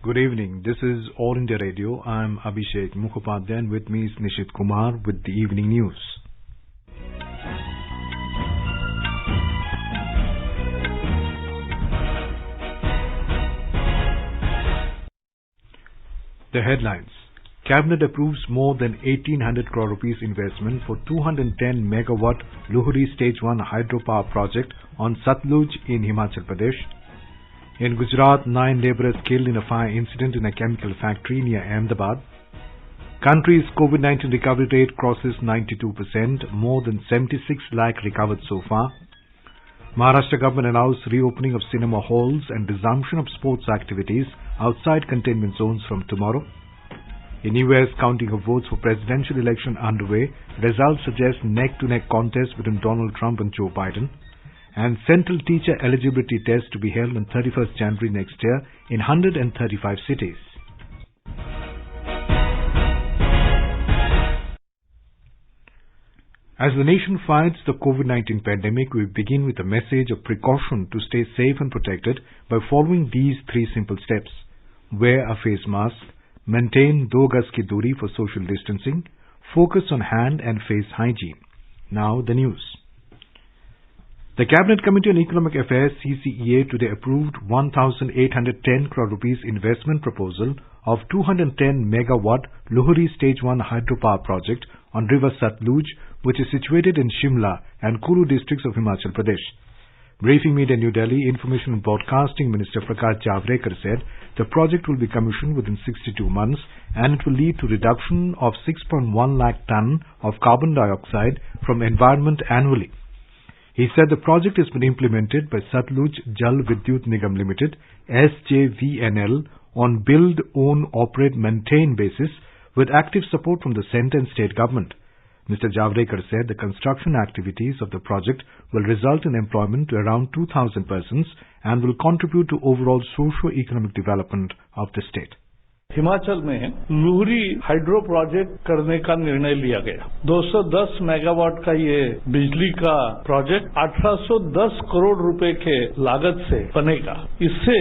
Good evening. This is All India Radio. I'm Abhishek Mukhopadhyay and with me is Nishit Kumar with the evening news. The headlines. Cabinet approves more than 1,800 crore rupees investment for 210 megawatt Luhri Stage 1 hydropower project on Satluj in Himachal Pradesh. In Gujarat, 9 labourers killed in a fire incident in a chemical factory near Ahmedabad. Country's COVID-19 recovery rate crosses 92%, more than 76 lakh recovered so far. Maharashtra government announced reopening of cinema halls and resumption of sports activities outside containment zones from tomorrow. In US, counting of votes for presidential election underway, results suggest neck-to-neck contest between Donald Trump and Joe Biden. And central teacher eligibility test to be held on 31st January next year in 135 cities. As the nation fights the COVID-19 pandemic, we begin with a message of precaution to stay safe and protected by following these 3 simple steps. Wear a face mask, maintain 2 gaz ki duri for social distancing, focus on hand and face hygiene. Now the news. The Cabinet Committee on Economic Affairs CCEA today approved 1,810 crore rupees investment proposal of 210 megawatt Luhri Stage 1 hydropower project on river Satluj, which is situated in Shimla and Kulu districts of Himachal Pradesh. Briefing media in New Delhi, Information and Broadcasting Minister Prakash Javadekar said the project will be commissioned within 62 months and it will lead to reduction of 6.1 lakh ton of carbon dioxide from the environment annually. He said the project has been implemented by Satluj Jal Vidyut Nigam Limited, SJVNL, on build, own, operate, maintain basis with active support from the centre and state government. Mr. Javadekar said the construction activities of the project will result in employment to around 2,000 persons and will contribute to overall socio-economic development of the state. Himachal में Luhri hydro project करने का निर्णय लिया गया। 210 megawatt का ये बिजली का प्रोजेक्ट 1810 करोड़ रुपए के लागत से बनेगा। इससे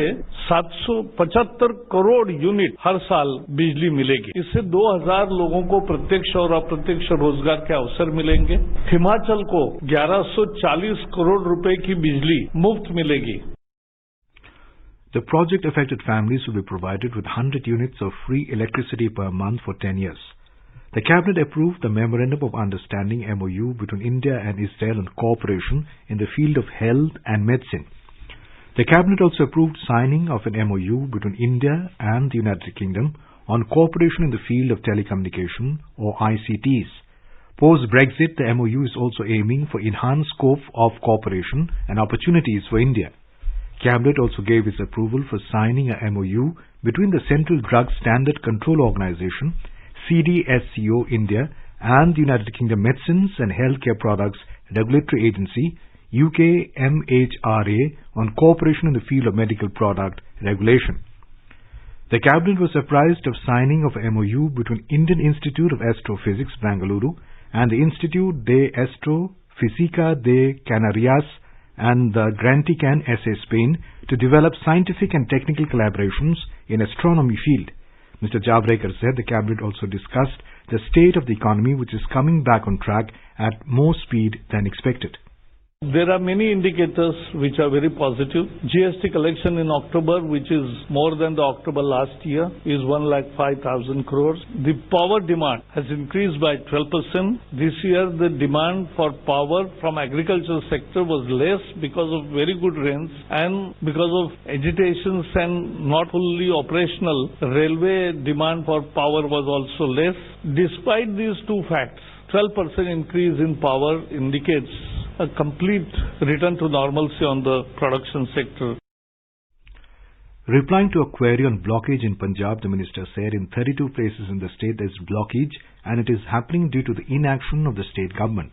775 करोड़ यूनिट हर साल बिजली मिलेगी। इससे 2000 लोगों को प्रत्यक्ष और अप्रत्यक्ष रोजगार के अवसर मिलेंगे। हिमाचल को 1140 करोड़ रुपए की बिजली मुफ्त मिलेगी। The project-affected families will be provided with 100 units of free electricity per month for 10 years. The Cabinet approved the Memorandum of Understanding MOU between India and Israel on cooperation in the field of health and medicine. The Cabinet also approved signing of an MOU between India and the United Kingdom on cooperation in the field of telecommunication or ICTs. Post-Brexit, the MOU is also aiming for enhanced scope of cooperation and opportunities for India. Cabinet also gave its approval for signing a MOU between the Central Drug Standard Control Organisation, CDSCO India, and the United Kingdom Medicines and Healthcare Products Regulatory Agency, UK MHRA, on cooperation in the field of medical product regulation. The Cabinet was apprised of signing of a MOU between Indian Institute of Astrophysics, Bangalore, and the Institute de Astrofísica de Canarias and the Grantican SA Spain to develop scientific and technical collaborations in astronomy field. Mr. Javadekar said the Cabinet also discussed the state of the economy, which is coming back on track at more speed than expected. There are many indicators which are very positive. GST collection in October, which is more than the October last year, is 1,05,000 crores. The power demand has increased by 12%. This year, the demand for power from agricultural sector was less because of very good rains and because of agitations and not fully operational. Railway demand for power was also less. Despite these two facts, 12% increase in power indicates a complete return to normalcy on the production sector. Replying to a query on blockage in Punjab, the minister said in 32 places in the state there is blockage and it is happening due to the inaction of the state government.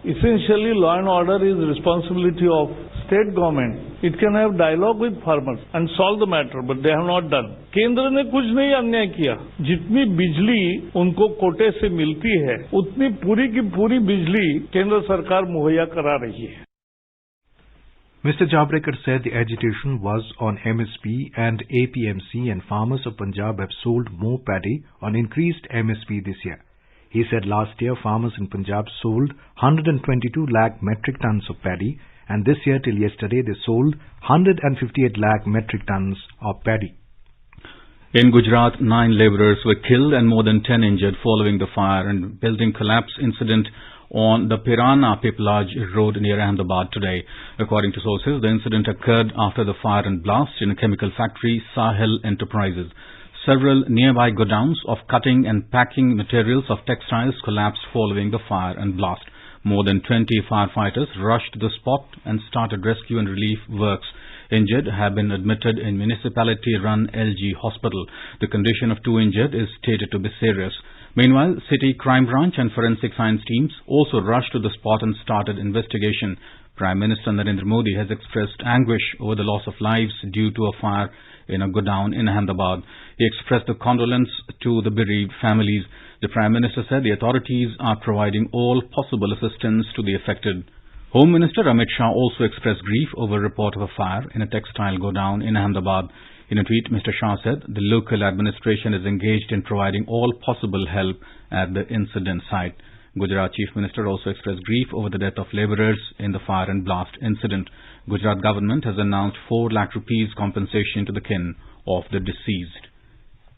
Essentially, law and order is responsibility of state government. It can have dialogue with farmers and solve the matter, but they have not done. केंद्र ने कुछ नहीं अन्याय किया। जितनी बिजली उनको कोटे से मिलती है, उतनी पूरी की पूरी बिजली केंद्र सरकार मुहैया करा रही है। Mr. Jabrekar said the agitation was on MSP and APMC, and farmers of Punjab have sold more paddy on increased MSP this year. He said last year farmers in Punjab sold 122 lakh metric tons of paddy, and this year till yesterday they sold 158 lakh metric tons of paddy. In Gujarat, 9 labourers were killed and more than 10 injured following the fire and building collapse incident on the Pirana Pipelaj road near Ahmedabad today. According to sources, the incident occurred after the fire and blast in a chemical factory, Sahil Enterprises. Several nearby godowns of cutting and packing materials of textiles collapsed following the fire and blast. More than 20 firefighters rushed to the spot and started rescue and relief works. Injured have been admitted in municipality-run LG hospital. The condition of 2 injured is stated to be serious. Meanwhile, City Crime Branch and Forensic Science teams also rushed to the spot and started investigation. Prime Minister Narendra Modi has expressed anguish over the loss of lives due to a fire in a godown in Ahmedabad. He expressed a condolence to the bereaved families. The Prime Minister said the authorities are providing all possible assistance to the affected. Home Minister Amit Shah also expressed grief over a report of a fire in a textile godown in Ahmedabad. In a tweet, Mr. Shah said the local administration is engaged in providing all possible help at the incident site. Gujarat Chief Minister also expressed grief over the death of labourers in the fire and blast incident. Gujarat government has announced 4 lakh rupees compensation to the kin of the deceased.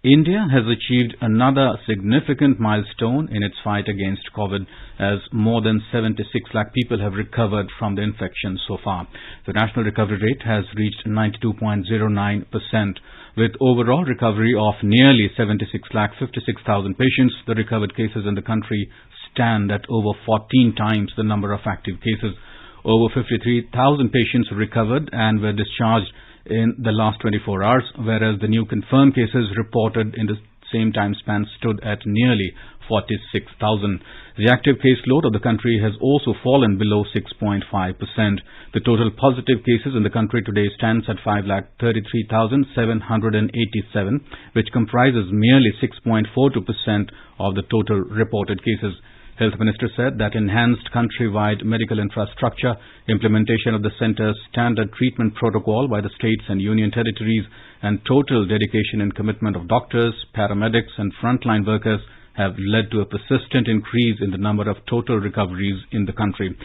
India has achieved another significant milestone in its fight against COVID, as more than 76 lakh people have recovered from the infection so far. The national recovery rate has reached 92.09%. With overall recovery of nearly 76,56,000 patients, the recovered cases in the country stand at over 14 times the number of active cases. Over 53,000 patients recovered and were discharged in the last 24 hours, whereas the new confirmed cases reported in the same time span stood at nearly 46,000. The active caseload of the country has also fallen below 6.5%. The total positive cases in the country today stands at 5,33,787, which comprises merely 6.42% of the total reported cases. Health Minister said that enhanced countrywide medical infrastructure, implementation of the centre's standard treatment protocol by the states and union territories, and total dedication and commitment of doctors, paramedics and frontline workers have led to a persistent increase in the number of total recoveries in the country.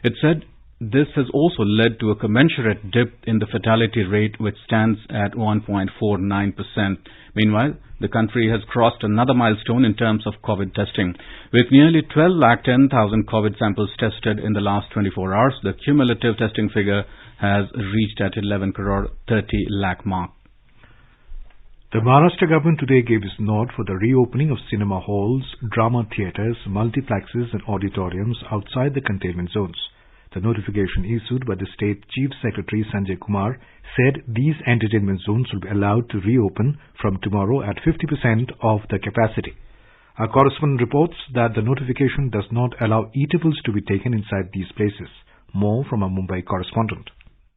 It said this has also led to a commensurate dip in the fatality rate, which stands at 1.49%. Meanwhile, the country has crossed another milestone in terms of COVID testing. With nearly 12,10,000 COVID samples tested in the last 24 hours, the cumulative testing figure has reached at 11 crore 30 lakh mark. The Maharashtra government today gave its nod for the reopening of cinema halls, drama theatres, multiplexes and auditoriums outside the containment zones. The notification issued by the State Chief Secretary Sanjay Kumar said these entertainment zones will be allowed to reopen from tomorrow at 50% of the capacity. Our correspondent reports that the notification does not allow eatables to be taken inside these places. More from our Mumbai correspondent.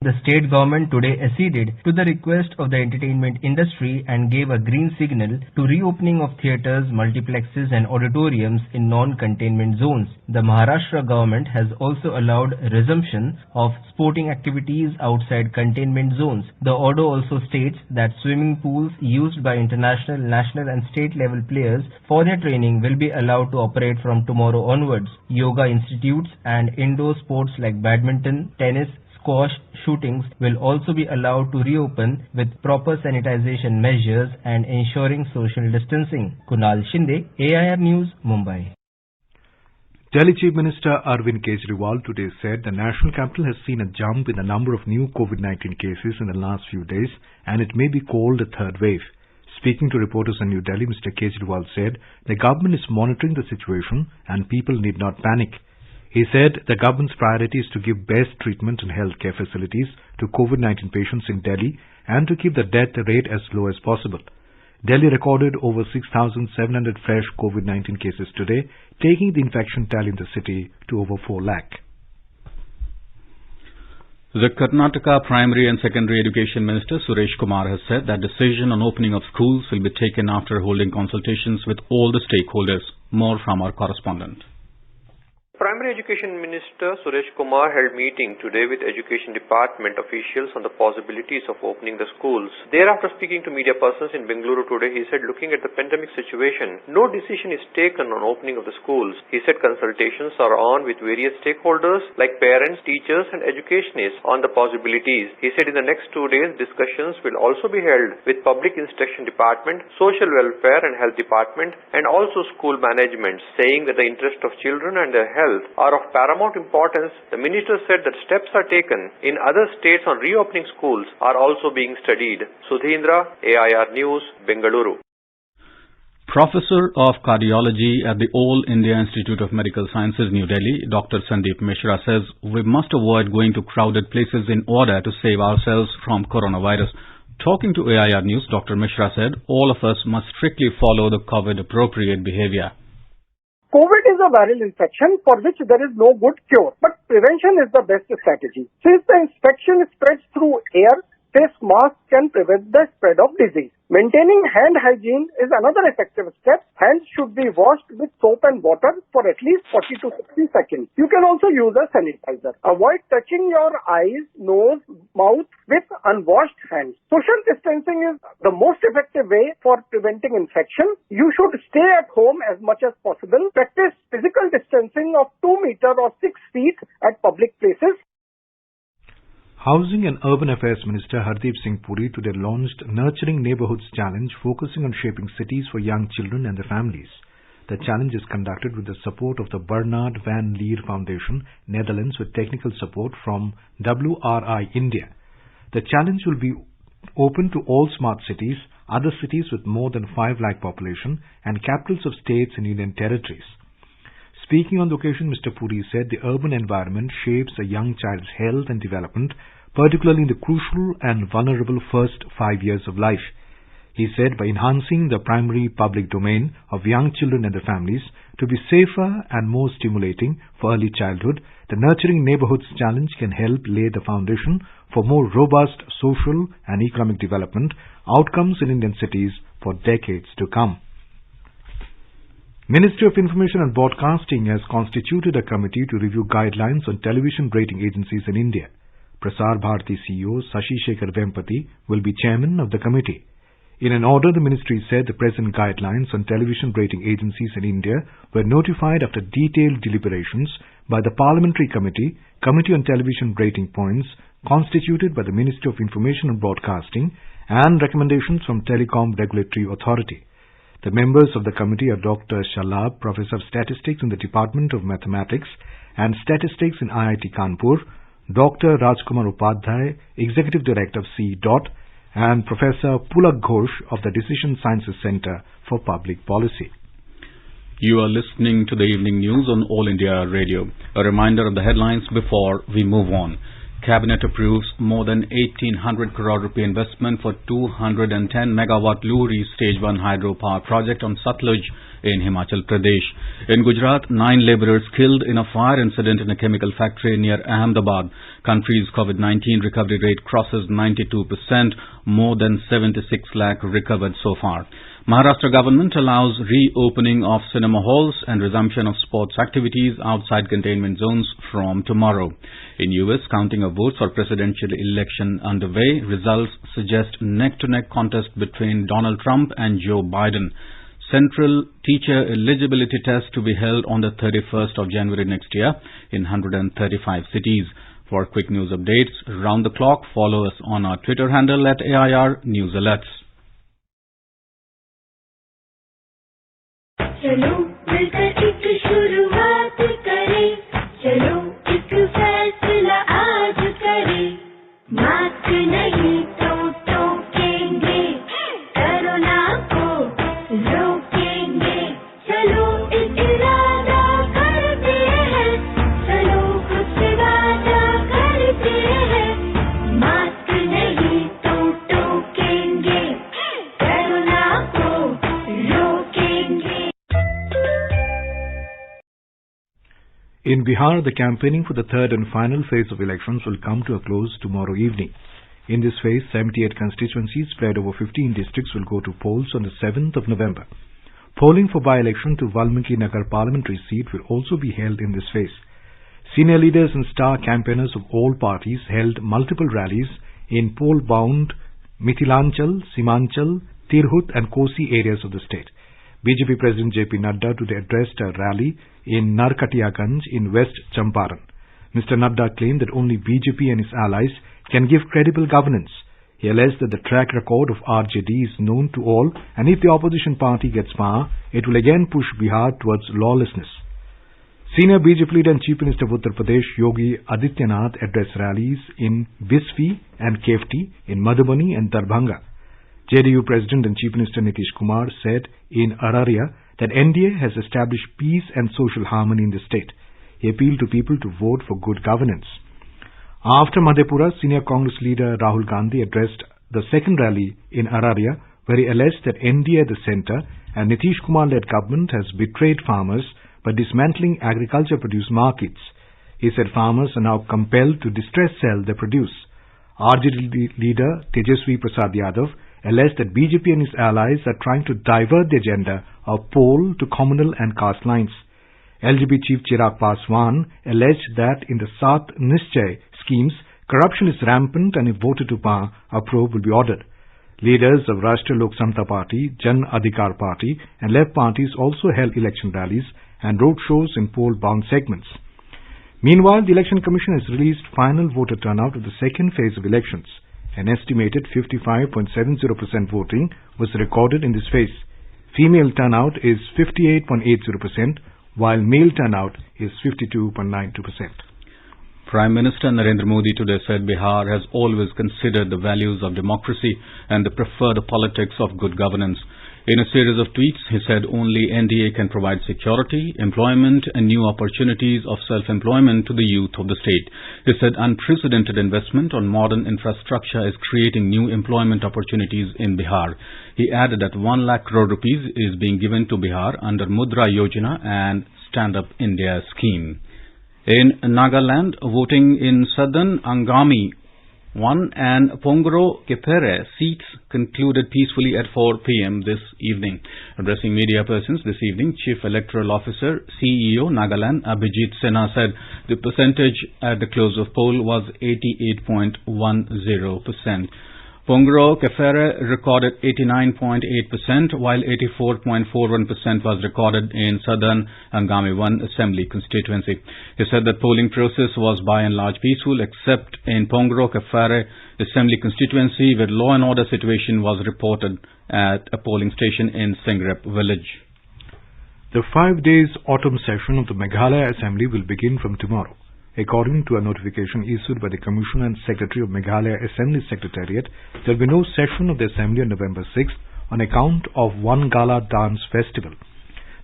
The state government today acceded to the request of the entertainment industry and gave a green signal to reopening of theatres, multiplexes and auditoriums in non-containment zones. The Maharashtra government has also allowed resumption of sporting activities outside containment zones. The order also states that swimming pools used by international, national and state level players for their training will be allowed to operate from tomorrow onwards. Yoga institutes and indoor sports like badminton, tennis, squash, shootings will also be allowed to reopen with proper sanitization measures and ensuring social distancing. Kunal Shinde, AIR News, Mumbai. Delhi Chief Minister Arvind Kejriwal today said the national capital has seen a jump in the number of new COVID-19 cases in the last few days, and it may be called a third wave. Speaking to reporters in New Delhi, Mr. Kejriwal said the government is monitoring the situation and people need not panic. He said the government's priority is to give best treatment and healthcare facilities to COVID-19 patients in Delhi and to keep the death rate as low as possible. Delhi recorded over 6,700 fresh COVID-19 cases today, taking the infection tally in the city to over 4 lakh. The Karnataka Primary and Secondary Education Minister Suresh Kumar has said that decision on opening of schools will be taken after holding consultations with all the stakeholders. More from our correspondent. Primary Education Minister Suresh Kumar held meeting today with Education Department officials on the possibilities of opening the schools. Thereafter speaking to media persons in Bengaluru today, he said looking at the pandemic situation, no decision is taken on opening of the schools. He said consultations are on with various stakeholders like parents, teachers and educationists on the possibilities. He said in the next 2 days, discussions will also be held with Public Instruction Department, Social Welfare and Health Department and also school management, saying that the interest of children and their health are of paramount importance. The minister said that steps are taken in other states on reopening schools are also being studied. Sudhindra, AIR News, Bengaluru. Professor of Cardiology at the All India Institute of Medical Sciences, New Delhi, Dr. Sandeep Mishra says we must avoid going to crowded places in order to save ourselves from coronavirus. Talking to AIR News, Dr. Mishra said all of us must strictly follow the COVID-appropriate behavior. COVID is a viral infection for which there is no good cure, but prevention is the best strategy. Since the infection spreads through air, face masks can prevent the spread of disease. Maintaining hand hygiene is another effective step. Hands should be washed with soap and water for at least 40 to 60 seconds. You can also use a sanitizer. Avoid touching your eyes, nose, mouth with unwashed hands. Social distancing is the most effective way for preventing infection. You should stay at home as much as possible. Practice physical distancing of 2 meters or 6 feet at public places. Housing and Urban Affairs Minister Hardeep Singh Puri today launched Nurturing Neighbourhoods Challenge, focusing on shaping cities for young children and their families. The challenge is conducted with the support of the Bernard van Leer Foundation, Netherlands, with technical support from WRI India. The challenge will be open to all smart cities, other cities with more than 5 lakh population, and capitals of states and union territories. Speaking on the occasion, Mr. Puri said the urban environment shapes a young child's health and development, particularly in the crucial and vulnerable first 5 years of life. He said by enhancing the primary public domain of young children and their families to be safer and more stimulating for early childhood, the Nurturing Neighbourhoods Challenge can help lay the foundation for more robust social and economic development outcomes in Indian cities for decades to come. Ministry of Information and Broadcasting has constituted a committee to review guidelines on television rating agencies in India. Prasar Bharati CEO Shashi Shekhar Vempati will be chairman of the committee. In an order, the ministry said the present guidelines on television rating agencies in India were notified after detailed deliberations by the Parliamentary Committee, Committee on Television Rating Points, constituted by the Ministry of Information and Broadcasting, and recommendations from Telecom Regulatory Authority. The members of the committee are Dr. Shalab, Professor of Statistics in the Department of Mathematics and Statistics in IIT Kanpur, Dr. Rajkumar Upadhyay, Executive Director of C.DOT, and Professor Pulak Ghosh of the Decision Sciences Center for Public Policy. You are listening to the evening news on All India Radio. A reminder of the headlines before we move on. Cabinet approves more than 1,800 crore rupee investment for 210 megawatt Luhri Stage 1 hydropower project on Satluj in Himachal Pradesh. In Gujarat, 9 labourers killed in a fire incident in a chemical factory near Ahmedabad. Country's COVID-19 recovery rate crosses 92%, more than 76 lakh recovered so far. Maharashtra government allows reopening of cinema halls and resumption of sports activities outside containment zones from tomorrow. In US, counting of votes for presidential election underway. Results suggest neck-to-neck contest between Donald Trump and Joe Biden. Central teacher eligibility test to be held on the 31st of January next year in 135 cities. For quick news updates round the clock, follow us on our Twitter handle at AIR News Alerts. चलो मिलकर एक शुरुआत करें, चलो एक फैसला आज करें, मास्क नहीं तो टोकेंगे, कोरोना को रोकेंगे, चलो एक इरादा करते हैं, चलो कुछ वादा करते हैं, मास्क नहीं तो टोकेंगे, कोरोना को रोकेंगे. In Bihar, the campaigning for the third and final phase of elections will come to a close tomorrow evening. In this phase, 78 constituencies spread over 15 districts will go to polls on the 7th of November. Polling for by-election to Valmiki Nagar parliamentary seat will also be held in this phase. Senior leaders and star campaigners of all parties held multiple rallies in poll-bound Mithilanchal, Simanchal, Tirhut and Kosi areas of the state. BJP President JP Nadda today addressed a rally in Narkatiyaganj in West Champaran. Mr. Nadda claimed that only BJP and its allies can give credible governance. He alleged that the track record of RJD is known to all, and if the opposition party gets power, it will again push Bihar towards lawlessness. Senior BJP leader and Chief Minister of Uttar Pradesh Yogi Adityanath addressed rallies in Bisfi and Kefti, in Madhubani and Darbhanga. JDU President and Chief Minister Nitish Kumar said in Araria that NDA has established peace and social harmony in the state. He appealed to people to vote for good governance. After Madhepura, senior Congress leader Rahul Gandhi addressed the second rally in Araria, where he alleged that NDA at the centre and Nitish Kumar-led government has betrayed farmers by dismantling agriculture produce markets. He said farmers are now compelled to distress sell their produce. RJD leader Tejasvi Prasad Yadav alleged that BJP and its allies are trying to divert the agenda of poll to communal and caste lines. LGP chief Chirag Paswan alleged that in the Sat Nischay schemes, corruption is rampant and if voted to power, a probe will be ordered. Leaders of Rashtriya Lok Samta Party, Jan Adhikar Party and left parties also held election rallies and road shows in poll-bound segments. Meanwhile, the Election Commission has released final voter turnout of the second phase of elections. An estimated 55.70% voting was recorded in this phase. Female turnout is 58.80%, while male turnout is 52.92%. Prime Minister Narendra Modi today said Bihar has always considered the values of democracy and prefer the politics of good governance. In a series of tweets, he said only NDA can provide security, employment and new opportunities of self-employment to the youth of the state. He said unprecedented investment on modern infrastructure is creating new employment opportunities in Bihar. He added that 1 lakh crore rupees is being given to Bihar under Mudra Yojana and Stand Up India scheme. In Nagaland, voting in southern Angami 1 and Pongro Kepere seats concluded peacefully at 4 p.m. this evening. Addressing media persons this evening, Chief Electoral Officer, CEO Nagaland Abhijit Sinha said the percentage at the close of poll was 88.10%. Pongro Kefere recorded 89.8%, while 84.41% was recorded in southern Angami 1 Assembly constituency. He said the polling process was by and large peaceful, except in Pongro Kefere Assembly constituency, where law and order situation was reported at a polling station in Singrep village. The 5 days autumn session of the Meghalaya Assembly will begin from tomorrow. According to a notification issued by the Commissioner and Secretary of Meghalaya Assembly Secretariat, there will be no session of the Assembly on November 6th on account of one gala dance festival.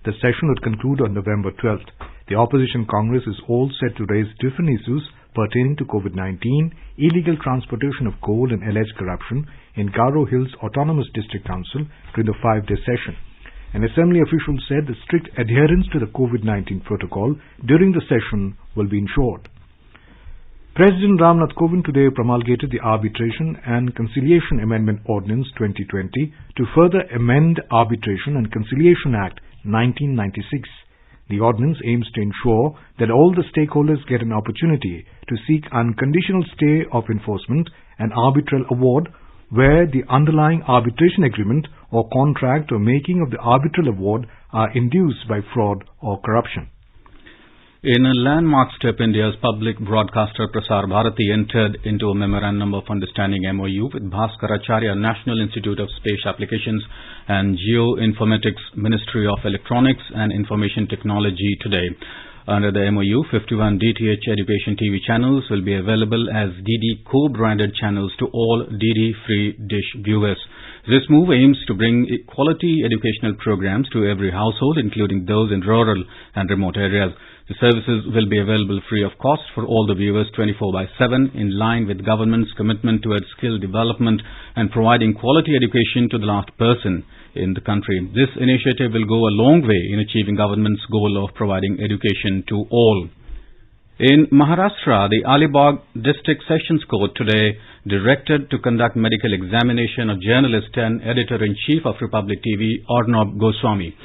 The session would conclude on November 12th. The Opposition Congress is all set to raise different issues pertaining to COVID-19, illegal transportation of coal and alleged corruption in Garo Hills Autonomous District Council during the 5-day session. An Assembly official said the strict adherence to the COVID-19 protocol during the session will be ensured. President Ramnath Kovind today promulgated the Arbitration and Conciliation Amendment Ordinance 2020 to further amend Arbitration and Conciliation Act 1996. The ordinance aims to ensure that all the stakeholders get an opportunity to seek unconditional stay of enforcement and arbitral award where the underlying arbitration agreement or contract or making of the arbitral award are induced by fraud or corruption. In a landmark step, India's public broadcaster Prasar Bharati entered into a Memorandum of Understanding MOU with Bhaskaracharya National Institute of Space Applications and Geoinformatics Ministry of Electronics and Information Technology today. Under the MOU, 51 DTH education TV channels will be available as DD co-branded channels to all DD free dish viewers. This move aims to bring quality educational programs to every household, including those in rural and remote areas. The services will be available free of cost for all the viewers 24/7, in line with government's commitment towards skill development and providing quality education to the last person in the country. This initiative will go a long way in achieving government's goal of providing education to all. In Maharashtra, the Alibag District Sessions Court today directed to conduct medical examination of journalist and editor-in-chief of Republic TV, Arnab Goswami.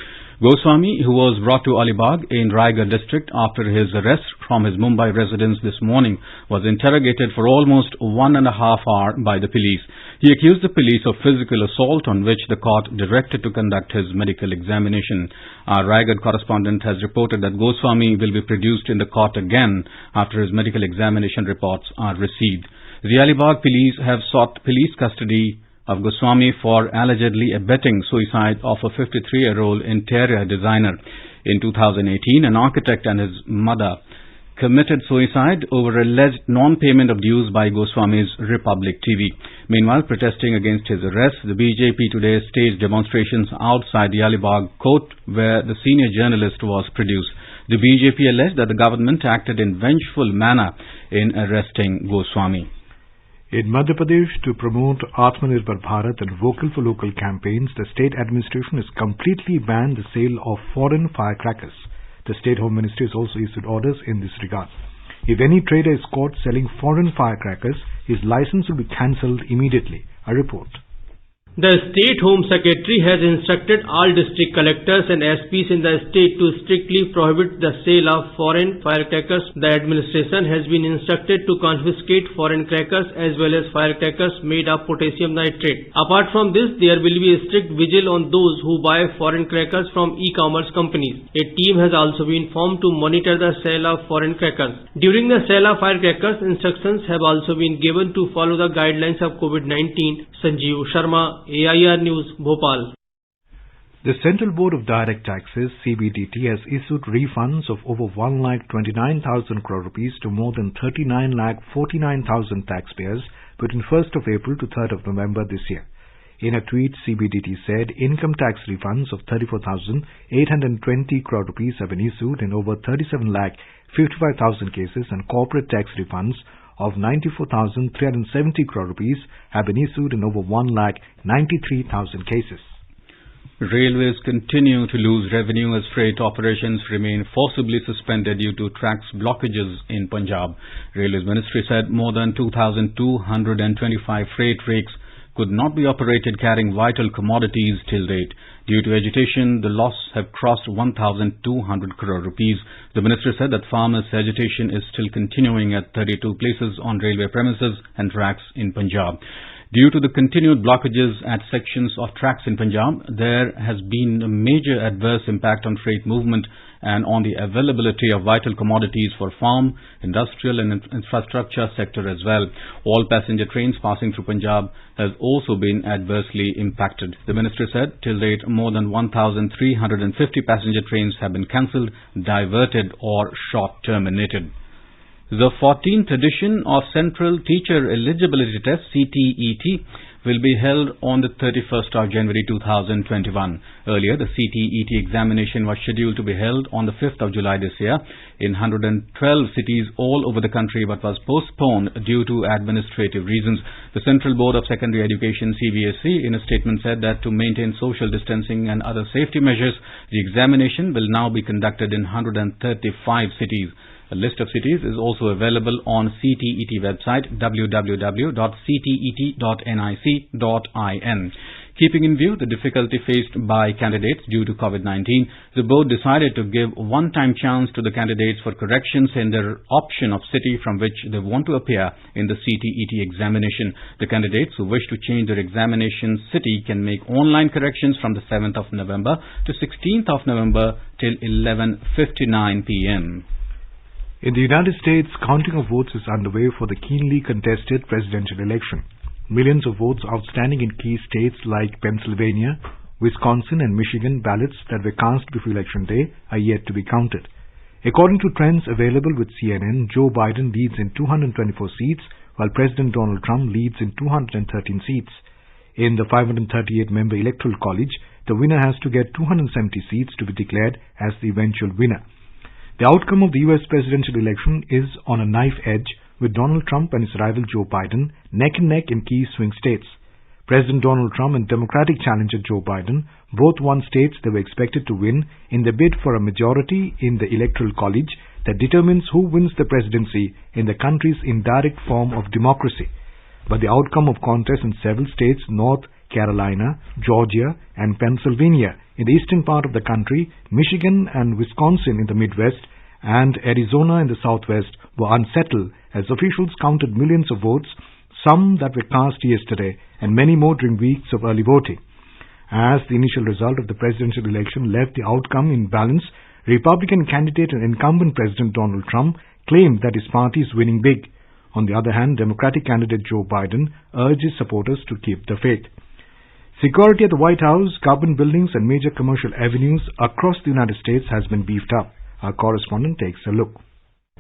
Goswami, who was brought to Alibag in Raigad district after his arrest from his Mumbai residence this morning, was interrogated for almost 1.5 hours by the police. He accused the police of physical assault, on which the court directed to conduct his medical examination. Our Raigad correspondent has reported that Goswami will be produced in the court again after his medical examination reports are received. The Alibag police have sought police custody of Goswami for allegedly abetting suicide of a 53-year-old interior designer. In 2018, an architect and his mother committed suicide over alleged non-payment of dues by Goswami's Republic TV. Meanwhile, protesting against his arrest, the BJP today staged demonstrations outside the Alibag court where the senior journalist was produced. The BJP alleged that the government acted in vengeful manner in arresting Goswami. In Madhya Pradesh, to promote Atmanirbhar Bharat and Vocal for Local campaigns, the state administration has completely banned the sale of foreign firecrackers. The State Home Ministry has also issued orders in this regard. If any trader is caught selling foreign firecrackers, his license will be cancelled immediately. A report. The State Home Secretary has instructed all district collectors and SPs in the state to strictly prohibit the sale of foreign firecrackers. The administration has been instructed to confiscate foreign crackers as well as firecrackers made of potassium nitrate. Apart from this, there will be a strict vigil on those who buy foreign crackers from e-commerce companies. A team has also been formed to monitor the sale of foreign crackers. During the sale of firecrackers, instructions have also been given to follow the guidelines of COVID-19. Sanjeev Sharma, AIR News, Bhopal. The Central Board of Direct Taxes, CBDT, has issued refunds of over 1,29,000 crore rupees to more than 39,49,000 taxpayers between 1st of April to 3rd of November this year. In a tweet, CBDT said income tax refunds of 34,820 crore rupees have been issued in over 37,55,000 cases, and corporate tax refunds of 94,370 crore rupees have been issued in over 1,93,000 cases. Railways continue to lose revenue as freight operations remain forcibly suspended due to tracks blockages in Punjab. Railways Ministry said more than 2,225 freight rakes could not be operated carrying vital commodities till date. Due to agitation, the loss have crossed 1,200 crore rupees. The ministry said that farmers' agitation is still continuing at 32 places on railway premises and tracks in Punjab. Due to the continued blockages at sections of tracks in Punjab, there has been a major adverse impact on freight movement and on the availability of vital commodities for farm, industrial and infrastructure sector as well. All passenger trains passing through Punjab has also been adversely impacted. The ministry said till date more than 1,350 passenger trains have been cancelled, diverted or short terminated. The 14th edition of Central Teacher Eligibility Test CTET will be held on the 31st of January 2021. Earlier, the CTET examination was scheduled to be held on the 5th of July this year in 112 cities all over the country, but was postponed due to administrative reasons. The Central Board of Secondary Education CBSE in a statement said that to maintain social distancing and other safety measures, the examination will now be conducted in 135 cities. A list of cities is also available on CTET website www.ctet.nic.in. Keeping in view the difficulty faced by candidates due to COVID-19, the board decided to give one-time chance to the candidates for corrections in their option of city from which they want to appear in the CTET examination. The candidates who wish to change their examination city can make online corrections from the 7th of November to 16th of November till 11:59 p.m. In the United States, counting of votes is underway for the keenly contested presidential election. Millions of votes outstanding in key states like Pennsylvania, Wisconsin and Michigan ballots that were cast before Election Day are yet to be counted. According to trends available with CNN, Joe Biden leads in 224 seats, while President Donald Trump leads in 213 seats. In the 538-member Electoral College, the winner has to get 270 seats to be declared as the eventual winner. The outcome of the U.S. presidential election is on a knife edge, with Donald Trump and his rival Joe Biden neck and neck in key swing states. President Donald Trump and Democratic challenger Joe Biden both won states they were expected to win in the bid for a majority in the Electoral College that determines who wins the presidency in the country's indirect form of democracy. but the outcome of contests in several states, North Carolina, Georgia, and Pennsylvania in the eastern part of the country, Michigan and Wisconsin in the Midwest, and Arizona in the Southwest were unsettled as officials counted millions of votes, some that were cast yesterday and many more during weeks of early voting. As the initial result of the presidential election left the outcome in balance, Republican candidate and incumbent President Donald Trump claimed that his party is winning big. On the other hand, Democratic candidate Joe Biden urged his supporters to keep the faith. Security at the White House, government buildings and major commercial avenues across the United States has been beefed up. Our correspondent takes a look.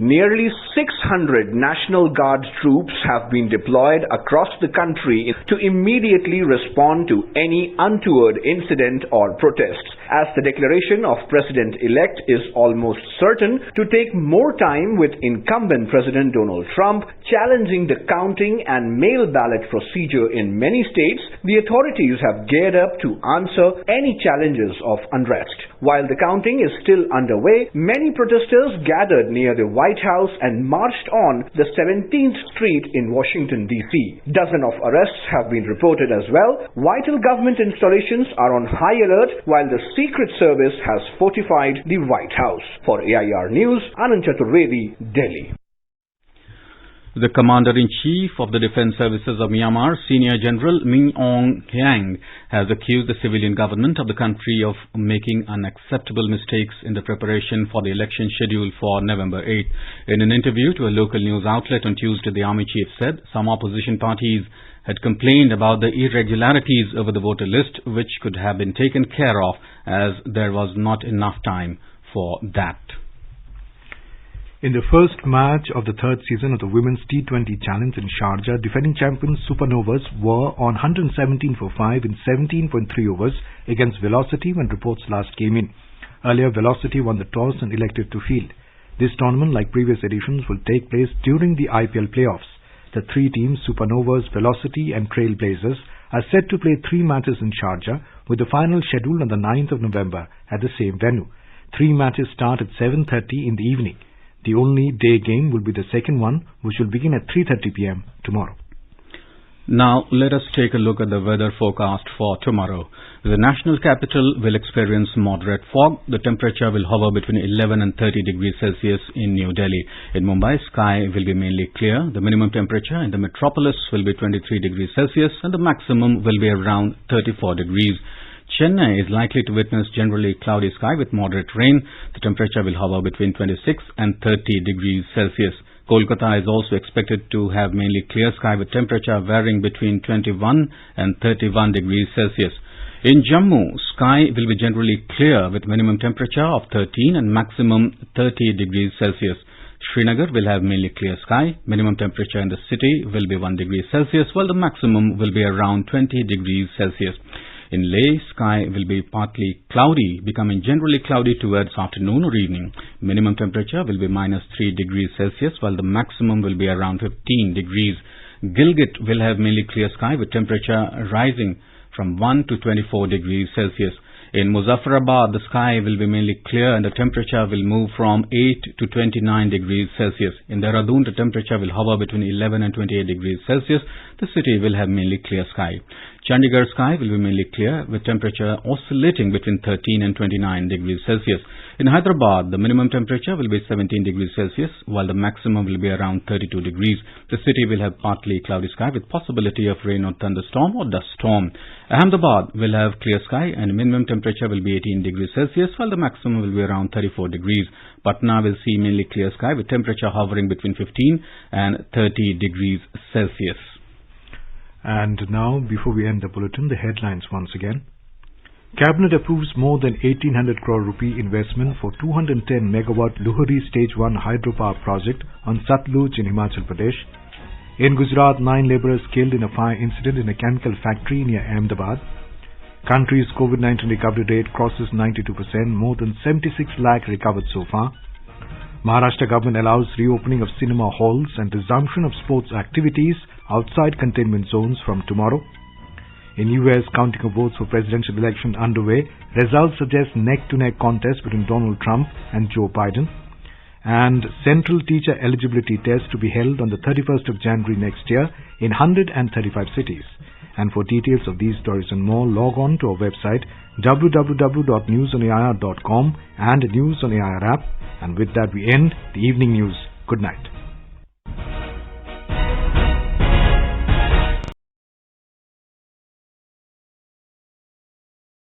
Nearly 600 National Guard troops have been deployed across the country to immediately respond to any untoward incident or protests, as the declaration of President-elect is almost certain to take more time, with incumbent President Donald Trump challenging the counting and mail ballot procedure in many states. The authorities have geared up to answer any challenges of unrest. While the counting is still underway, many protesters gathered near the White House and marched on the 17th Street in Washington, D.C. Dozens of arrests have been reported as well. Vital government installations are on high alert, while the Secret Service has fortified the White House. For AIR News, Anand Chaturvedi, Delhi. The Commander-in-Chief of the Defense Services of Myanmar, Senior General Min Aung Hlaing, has accused the civilian government of the country of making unacceptable mistakes in the preparation for the election scheduled for November 8. In an interview to a local news outlet on Tuesday, the Army Chief said some opposition parties had complained about the irregularities over the voter list, which could have been taken care of as there was not enough time for that. In the first match of the third season of the Women's T20 Challenge in Sharjah, defending champions Supernovas were on 117 for 5 in 17.3 overs against Velocity when reports last came in. Earlier, Velocity won the toss and elected to field. This tournament, like previous editions, will take place during the IPL playoffs. The three teams, Supernovas, Velocity and Trailblazers, are set to play 3 matches in Sharjah, with the final scheduled on the 9th of November at the same venue. 3 matches start at 7:30 in the evening. The only day game will be the second one, which will begin at 3:30 p.m. tomorrow. Now, let us take a look at the weather forecast for tomorrow. The national capital will experience moderate fog. The temperature will hover between 11 and 30 degrees Celsius in New Delhi. In Mumbai, sky will be mainly clear. The minimum temperature in the metropolis will be 23 degrees Celsius and the maximum will be around 34 degrees. Chennai is likely to witness generally cloudy sky with moderate rain. The temperature will hover between 26 and 30 degrees Celsius. Kolkata is also expected to have mainly clear sky with temperature varying between 21 and 31 degrees Celsius. In Jammu, sky will be generally clear with minimum temperature of 13 and maximum 30 degrees Celsius. Srinagar will have mainly clear sky. Minimum temperature in the city will be 1 degree Celsius, while the maximum will be around 20 degrees Celsius. In Leh, sky will be partly cloudy, becoming generally cloudy towards afternoon or evening. Minimum temperature will be -3 degrees Celsius, while the maximum will be around 15 degrees. Gilgit will have mainly clear sky with temperature rising from 1 to 24 degrees Celsius. In Muzaffarabad, the sky will be mainly clear and the temperature will move from 8 to 29 degrees Celsius. In Dehradun, the temperature will hover between 11 and 28 degrees Celsius. The city will have mainly clear sky. Chandigarh sky will be mainly clear with temperature oscillating between 13 and 29 degrees Celsius. In Hyderabad, the minimum temperature will be 17 degrees Celsius, while the maximum will be around 32 degrees. The city will have partly cloudy sky with possibility of rain or thunderstorm or dust storm. Ahmedabad will have clear sky and minimum temperature will be 18 degrees Celsius, while the maximum will be around 34 degrees. Patna will see mainly clear sky with temperature hovering between 15 and 30 degrees Celsius. And now, before we end the bulletin, the headlines once again. Cabinet approves more than 1800 crore rupee investment for 210 megawatt Luhari Stage 1 hydropower project on Satluj in Himachal Pradesh. In Gujarat, 9 labourers killed in a fire incident in a chemical factory near Ahmedabad. Country's COVID-19 recovery rate crosses 92%, more than 76 lakh recovered so far. Maharashtra government allows reopening of cinema halls and resumption of sports activities outside containment zones from tomorrow. In US, counting of votes for presidential election underway. Results suggest neck-to-neck contest between Donald Trump and Joe Biden. and Central Teacher Eligibility Test to be held on the 31st of January next year in 135 cities. And for details of these stories and more, log on to our website www.newsonair.com and News on AIR app. And with that we end the evening news. Good night.